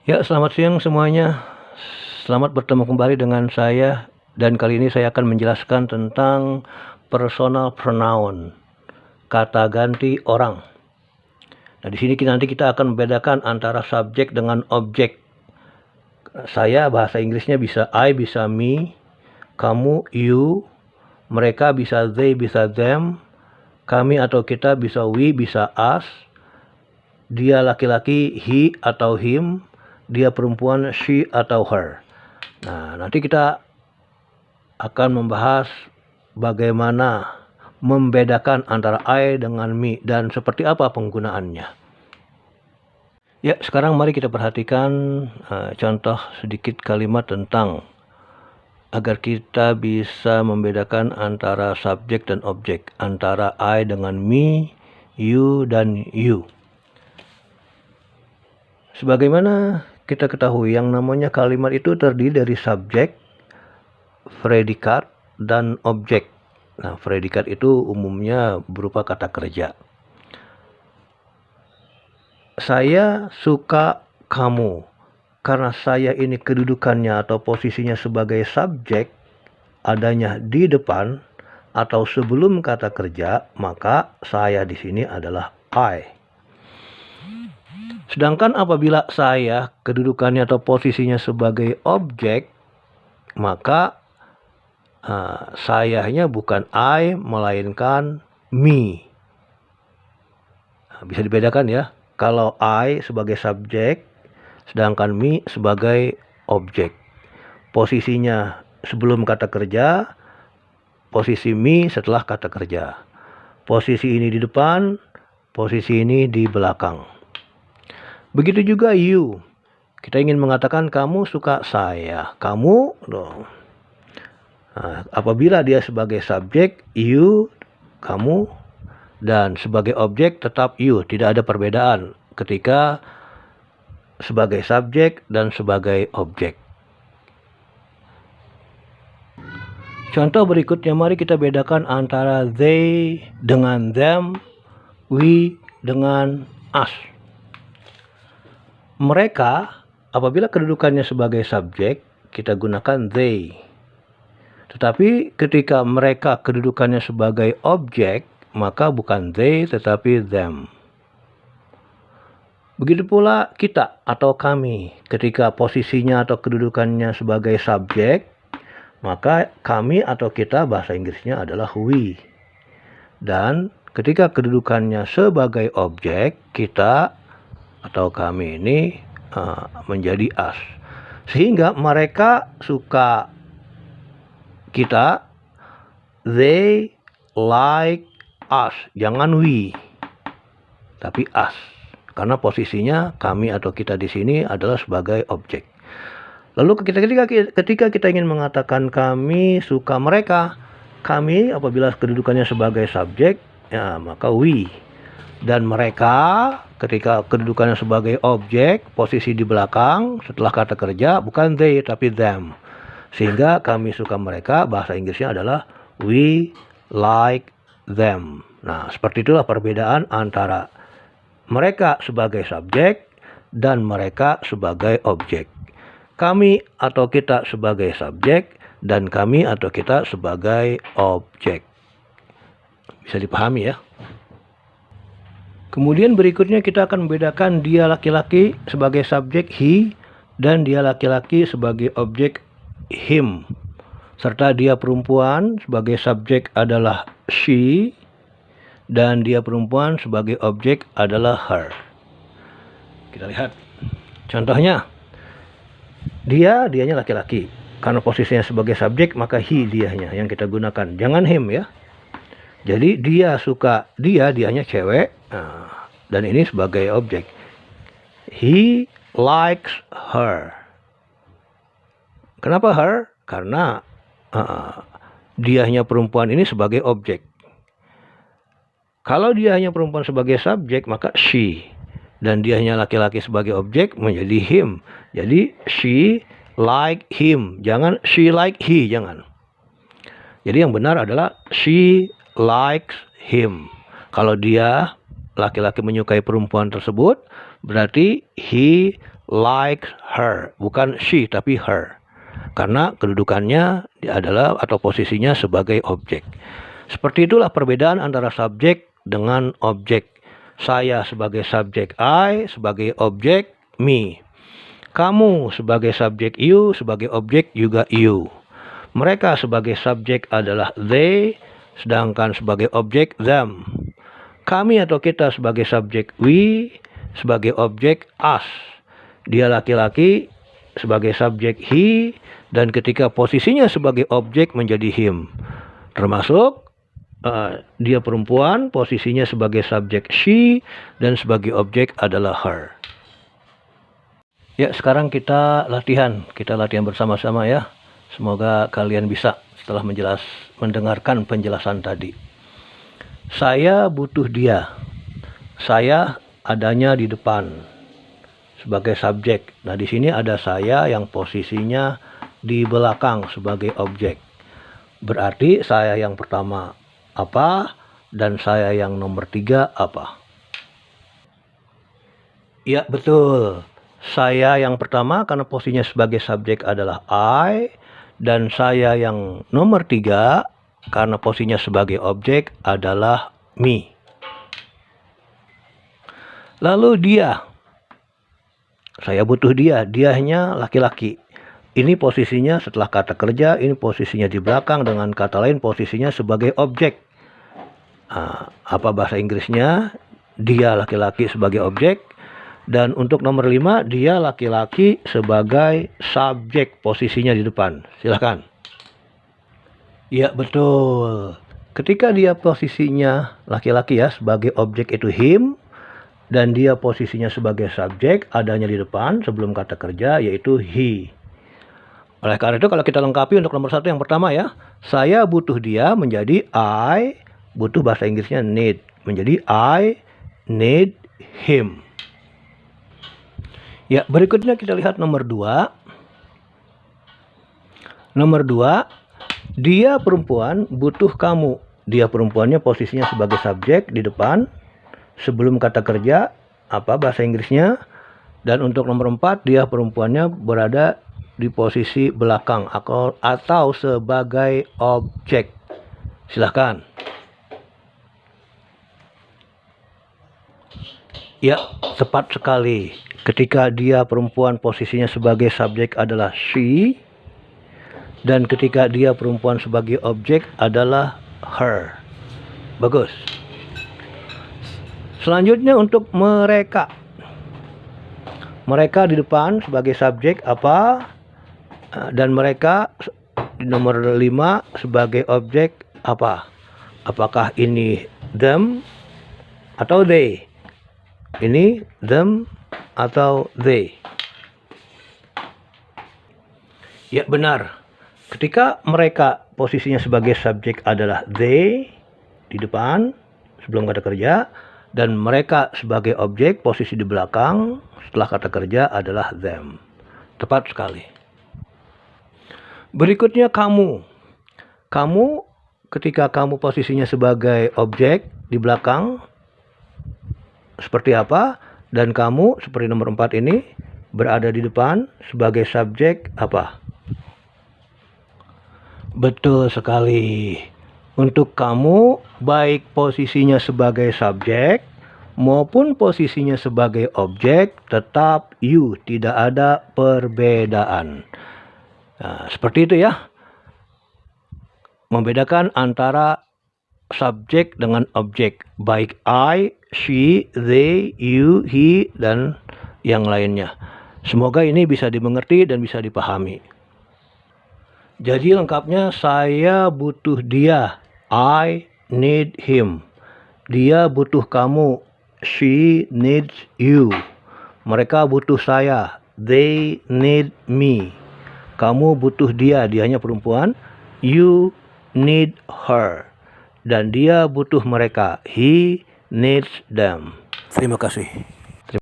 Ya, selamat siang semuanya. Selamat bertemu kembali dengan saya dan kali ini saya akan menjelaskan tentang personal pronoun, kata ganti orang. Nah, di sini nanti kita akan membedakan antara subjek dengan objek. Saya bahasa Inggrisnya bisa I, bisa me, kamu, you, mereka bisa they, bisa them, kami atau kita bisa we, bisa us, dia laki-laki he atau him, dia perempuan she atau her. Nah, nanti kita akan membahas bagaimana membedakan antara I dengan me dan seperti apa penggunaannya. Ya, sekarang mari kita perhatikan contoh sedikit kalimat tentang agar kita bisa membedakan antara subjek dan objek, antara I dengan me, you dan you. Sebagaimana kita ketahui, yang namanya kalimat itu terdiri dari subjek, predikat, dan objek. Nah, predikat itu umumnya berupa kata kerja. Saya suka kamu. Karena saya ini kedudukannya atau posisinya sebagai subjek, adanya di depan atau sebelum kata kerja, maka saya di sini adalah I. Sedangkan apabila saya kedudukannya atau posisinya sebagai objek, maka sayanya bukan I, melainkan me. Bisa dibedakan ya. Kalau I sebagai subjek, sedangkan me sebagai objek. Posisinya sebelum kata kerja, posisi me setelah kata kerja. Posisi ini di depan, posisi ini di belakang. Begitu juga you. Kita ingin mengatakan kamu suka saya. Kamu dong. Nah, apabila dia sebagai subjek, you, kamu, dan sebagai objek tetap you. Tidak ada perbedaan ketika sebagai subjek dan sebagai objek. Contoh berikutnya, mari kita bedakan antara they dengan them, we dengan us. Mereka, apabila kedudukannya sebagai subjek, kita gunakan they. Tetapi ketika mereka kedudukannya sebagai objek, maka bukan they tetapi them. Begitu pula kita atau kami, ketika posisinya atau kedudukannya sebagai subjek, maka kami atau kita bahasa Inggrisnya adalah we. Dan ketika kedudukannya sebagai objek, kita atau kami ini menjadi us. Sehingga mereka suka kita, they like us. Jangan we, tapi us. Karena posisinya kami atau kita di sini adalah sebagai objek. Lalu ketika kita ingin mengatakan kami suka mereka, kami apabila kedudukannya sebagai subjek, ya maka we. Dan mereka ketika kedudukannya sebagai objek, posisi di belakang setelah kata kerja, bukan they tapi them. Sehingga kami suka mereka, bahasa Inggrisnya adalah we like them. Nah, seperti itulah perbedaan antara mereka sebagai subjek dan mereka sebagai objek. Kami atau kita sebagai subjek dan kami atau kita sebagai objek. Bisa dipahami ya? Kemudian berikutnya kita akan membedakan dia laki-laki sebagai subjek he dan dia laki-laki sebagai objek him. Serta dia perempuan sebagai subjek adalah she dan dia perempuan sebagai objek adalah her. Kita lihat contohnya. Dianya laki-laki. Karena posisinya sebagai subjek maka he dianya yang kita gunakan. Jangan him ya. Jadi dia suka dianya cewek. Dan ini sebagai objek. He likes her. Kenapa her? Karena dianya perempuan ini sebagai objek. Kalau dianya perempuan sebagai subjek maka she. Dan dianya laki-laki sebagai objek menjadi him. Jadi she like him. Jangan she like he. Jangan. Jadi yang benar adalah she likes him. Kalau dia laki-laki menyukai perempuan tersebut, berarti he like her, bukan she tapi her. Karena kedudukannya adalah atau posisinya sebagai objek. Seperti itulah perbedaan antara subjek dengan objek. Saya sebagai subjek I, sebagai objek me. Kamu sebagai subjek you, sebagai objek juga you. Mereka sebagai subjek adalah they, sedangkan sebagai objek them. Kami atau kita sebagai subjek we, sebagai objek us. Dia laki-laki sebagai subjek he, dan ketika posisinya sebagai objek menjadi him. Termasuk dia perempuan, posisinya sebagai subjek she, dan sebagai objek adalah her. Ya, sekarang kita latihan bersama-sama ya. Semoga kalian bisa setelah mendengarkan penjelasan tadi. Saya butuh dia. Saya adanya di depan sebagai subjek. Nah, di sini ada saya yang posisinya di belakang sebagai objek. Berarti saya yang pertama apa dan saya yang nomor 3 apa? Ya, betul. Saya yang pertama karena posisinya sebagai subjek adalah I, dan saya yang nomor 3 karena posisinya sebagai objek adalah me. Lalu dia. Saya butuh dia. Dianya laki-laki. Ini posisinya setelah kata kerja, ini posisinya di belakang, dengan kata lain posisinya sebagai objek. Apa bahasa Inggrisnya? Dia laki-laki sebagai objek. Dan untuk nomor 5, dia laki-laki sebagai subjek, posisinya di depan. Silakan. Ya, betul. Ketika dia posisinya laki-laki ya, sebagai objek itu him, dan dia posisinya sebagai subjek, adanya di depan sebelum kata kerja, yaitu he. Oleh karena itu kalau kita lengkapi untuk nomor 1 yang pertama ya, saya butuh dia menjadi I, butuh bahasa Inggrisnya need, menjadi I need him. Ya, berikutnya kita lihat nomor 2. Nomor 2, dia perempuan butuh kamu. Dia perempuannya posisinya sebagai subjek di depan sebelum kata kerja, apa bahasa Inggrisnya? Dan untuk nomor 4, dia perempuannya berada di posisi belakang atau sebagai objek. Silahkan. Ya, tepat sekali. Ketika dia perempuan posisinya sebagai subjek adalah she, dan ketika dia perempuan sebagai objek adalah her. Bagus. Selanjutnya untuk mereka. Mereka di depan sebagai subjek apa? Dan mereka di nomor 5 sebagai objek apa? Apakah ini them atau they? Ini them atau they? Ya, benar. Ketika mereka posisinya sebagai subjek adalah they di depan sebelum kata kerja, dan mereka sebagai objek posisi di belakang setelah kata kerja adalah them. Tepat sekali. Berikutnya kamu. Kamu ketika kamu posisinya sebagai objek di belakang seperti apa? Dan kamu seperti nomor 4 ini berada di depan sebagai subjek apa? Betul sekali. Untuk kamu, baik posisinya sebagai subjek maupun posisinya sebagai objek, tetap you, tidak ada perbedaan. Nah, seperti itu ya. Membedakan antara subjek dengan objek, baik I, she, they, you, he, dan yang lainnya. Semoga ini bisa dimengerti dan bisa dipahami. Jadi lengkapnya, saya butuh dia, I need him. Dia butuh kamu, she needs you. Mereka butuh saya, they need me. Kamu butuh dia, dianya perempuan, you need her. Dan dia butuh mereka, he needs them. Terima kasih.